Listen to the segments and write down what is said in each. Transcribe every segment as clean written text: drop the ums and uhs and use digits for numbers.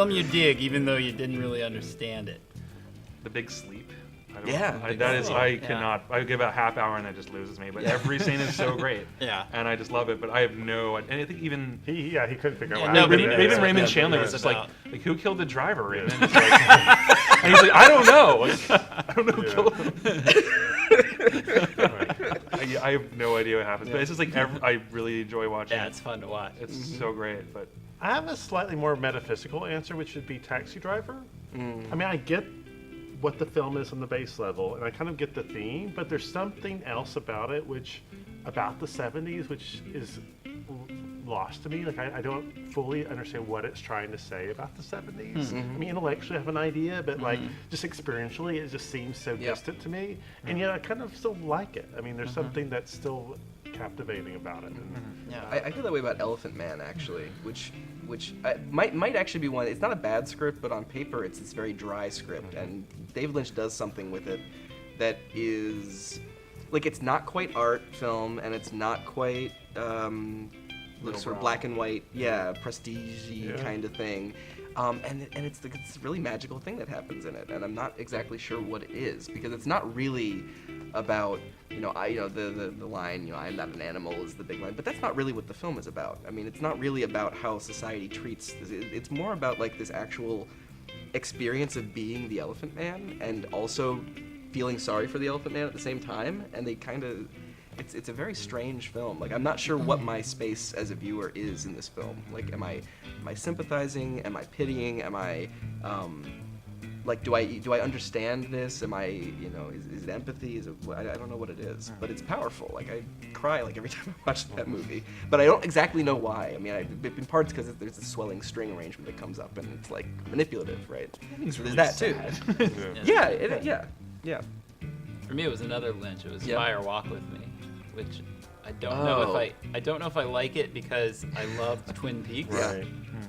film you dig, even though you didn't really understand it. The Big Sleep. Cannot. I give it a half hour and that just loses me. But every scene is so great. Yeah. And I just love it. But I have no. And I think even he couldn't figure out. Nobody even knows Raymond what Chandler it's was just about. like who killed the driver? Raymond. It's like, and he's like, I don't know. Like, I don't know who killed him. I have no idea what happens. But it's just like I really enjoy watching. Yeah, it's fun to watch. It's so great. But I have a slightly more metaphysical answer, which would be Taxi Driver. I mean, I get what the film is on the base level, and I kind of get the theme, but there's something else about it, about the 70s, which is lost to me. Like, I don't fully understand what it's trying to say about the 70s. I mean, intellectually I have an idea, but like, just experientially, it just seems so distant to me. And yet I kind of still like it. I mean, there's something that's still captivating about it. I feel that way about Elephant Man, actually, which might actually be one. It's not a bad script, but on paper it's this very dry script, and David Lynch does something with it that is like, it's not quite art film, and it's not quite sort of black and white, prestige-y kind of thing. And it's this really magical thing that happens in it, and I'm not exactly sure what it is, because it's not really about the line, I'm not an animal is the big line, but that's not really what the film is about. I mean, it's not really about how society treats this. It's more about like this actual experience of being the Elephant Man and also feeling sorry for the Elephant Man at the same time, and they kind of. It's a very strange film. Like, I'm not sure what my space as a viewer is in this film. Like, am I sympathizing? Am I pitying? Am I like, do I understand this? Am I, is it empathy? Is it, I don't know what it is, but it's powerful. Like, I cry like every time I watch that movie, but I don't exactly know why. I mean, in parts because there's a swelling string arrangement that comes up, and it's like manipulative, right? So there's that too. Yeah. For me, it was another Lynch. It was Fire Walk with Me, which I don't know if I like it because I love Twin Peaks, Right.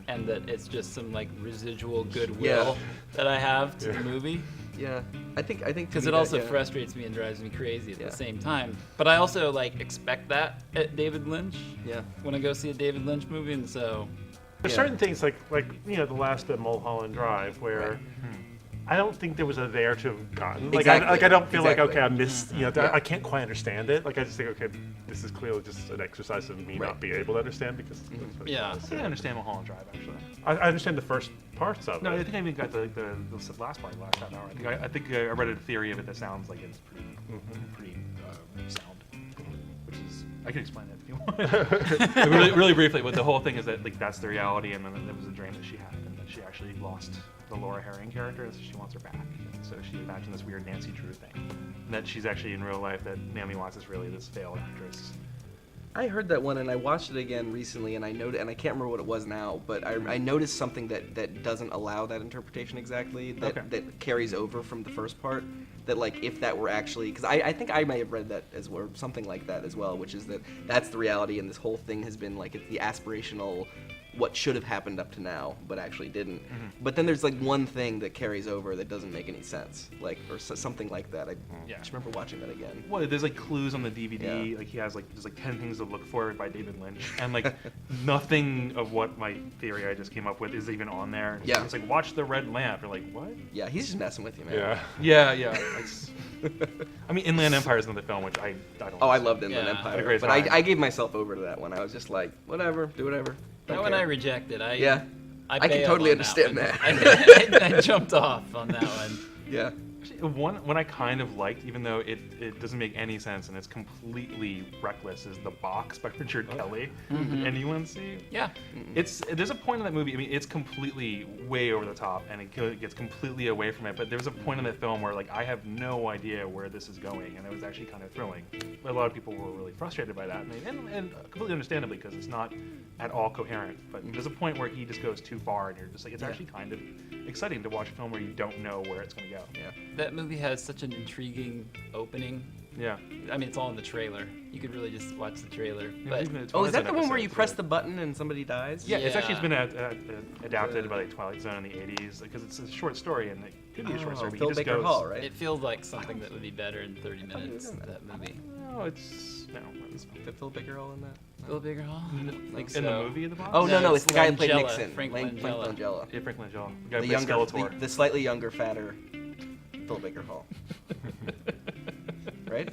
and that it's just some like residual goodwill that I have to the movie. Yeah, I think because it also frustrates me and drives me crazy at the same time. But I also like expect that at David Lynch. Yeah. When I go see a David Lynch movie, and so There's certain things like the last bit, Mulholland Drive, where I don't think there was a there to have gotten. Like, I don't feel like, okay, I missed, I can't quite understand it. Like, I just think, okay, this is clearly just an exercise of me not being able to understand because that's what it is. I understand Mulholland Drive, actually. I understand the first parts of it. No, I think I even got the last part, the last half hour. I think I read a theory of it that sounds like it's pretty sound, which is, I can explain it if you want. really briefly, but the whole thing is that like that's the reality, and then there was a dream that she had, and that she actually lost the Laura Herring character, and so she wants her back. And so she imagined this weird Nancy Drew thing, and that she's actually in real life, that Naomi Watts is really this failed actress. I heard that one, and I watched it again recently, and I noted, and I can't remember what it was now, but I noticed something that doesn't allow that interpretation exactly, that carries over from the first part. That like if that were actually, because I think I may have read that as well, something like that as well, which is that's the reality, and this whole thing has been like it's the aspirational, what should have happened up to now, but actually didn't. But then there's like one thing that carries over that doesn't make any sense, like or something like that. I just remember watching that again. Well, there's like clues on the DVD. Like he has there's 10 things to look for by David Lynch, and like nothing of what my theory I just came up with is even on there. And it's like watch the red lamp. You're like, what? Yeah, he's just messing with you, man. Yeah. I mean, Inland Empire is another film which I don't. Oh, I loved Inland Empire, but time. I gave myself over to that one. I was just like, whatever, do whatever. That one I rejected. I can totally understand that. I jumped off on that one. Yeah. One I kind of liked, even though it doesn't make any sense and it's completely reckless, is The Box by Richard Kelly. Anyone see? Yeah. There's a point in that movie. I mean, it's completely way over the top and it gets completely away from it. But there's a point in that film where I have no idea where this is going, and it was actually kind of thrilling. A lot of people were really frustrated by that, and completely understandably because it's not at all coherent. But there's a point where he just goes too far, and you're just like, it's actually kind of exciting to watch a film where you don't know where it's going to go. Yeah. That movie has such an intriguing opening. Yeah. I mean, it's all in the trailer. You could really just watch the trailer. But is that the one where you press the button and somebody dies? Yeah, it's actually been adapted by Twilight Zone in the 80s because it's a short story, and it could be a short story. Phil Baker Hall, right? It feels like something that would be better in 30 minutes. That movie. No, it's Phil Baker Hall in that? Philip Baker Hall? I think so. In the movie, the boss? Oh no, it's the guy who played Langella, Nixon. Frank Frank Langella. Langella. Yeah, Frank Langella. The guy The who played younger, Skeletor. the slightly younger, fatter Philip Baker Hall. Right?